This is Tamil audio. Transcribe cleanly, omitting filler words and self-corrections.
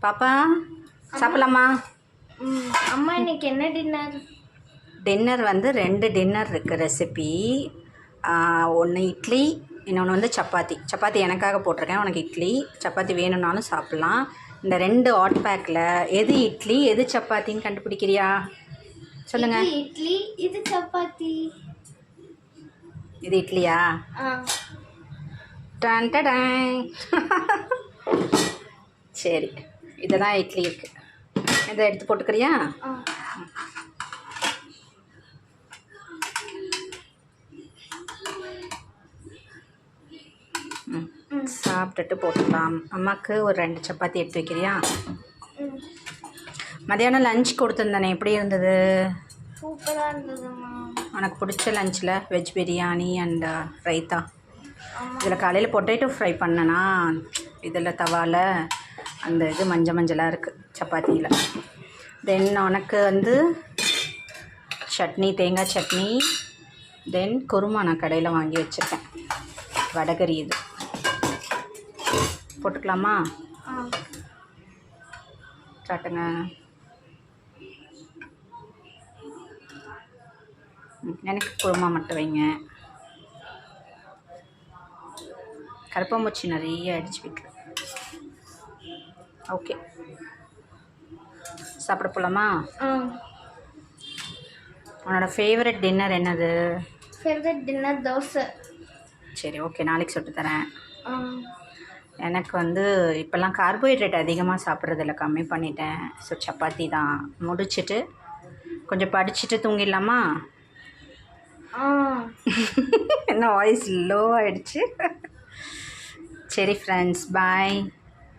பாப்பா சாப்பிடலாமா? அம்மா இன்னைக்கு என்ன டின்னர்? டின்னர் வந்து 2 டின்னர் இருக்குது ரெசிபி. ஒன்று இட்லி, இன்னொன்று வந்து சப்பாத்தி. சப்பாத்தி எனக்காக போட்டிருக்கேன், உனக்கு இட்லி. சப்பாத்தி வேணும்னாலும் சாப்பிட்லாம். இந்த 2 ஹாட் பேக்கில் எது இட்லி எது சப்பாத்தின்னு கண்டுபிடிக்கிறியா? சொல்லுங்கள். இட்லி, இது சப்பாத்தி. இது இட்லியா? டன் டடாய். சரி, இதெல்லாம் இட்லி இருக்குது. இதை எடுத்து போட்டுக்கிறியா? சாப்பிட்டுட்டு போட்டுக்கலாம். அம்மாவுக்கு ஒரு 2 சப்பாத்தி எடுத்து வைக்கிறியா? மதியானம் லஞ்ச் கொடுத்துருந்தானே, எப்படி இருந்தது? சூப்பராக இருந்ததும்மா. உனக்கு பிடிச்ச லஞ்சில் வெஜ் பிரியாணி அண்ட் ரைத்தா. இதில் காலையில் பொட்டேட்டோ ஃப்ரை பண்ணனா, இதில் தவாவில் அந்த இது மஞ்சளாக இருக்குது சப்பாத்தியில். தென் உனக்கு வந்து சட்னி, தேங்காய் சட்னி. தென் குருமா நான் கடையில் வாங்கி வச்சுருக்கேன், வடகரி. இது போட்டுக்கலாமா? காட்டுங்க. எனக்கு குருமா மட்டும் வைங்க. கருப்பாம்பூச்சி நிறைய ஆயிடுச்சு வீட்டில். ஓகே, சாப்பிட போகலாமா? உன்னோட ஃபேவரட் டின்னர் என்னது? Favourite dinner dosa. சரி, ஓகே, நாளைக்கு சுட்டு தரேன். எனக்கு வந்து இப்போல்லாம் கார்போஹைட்ரேட் அதிகமாக சாப்பிட்றதில்ல, கம்மி பண்ணிட்டேன். ஸோ சப்பாத்தி தான். முடிச்சுட்டு கொஞ்சம் படிச்சுட்டு தூங்கிடலாமா? என்ன வாய்ஸ் லோ ஆகிடுச்சு. சரி ஃப்ரெண்ட்ஸ், பாய்.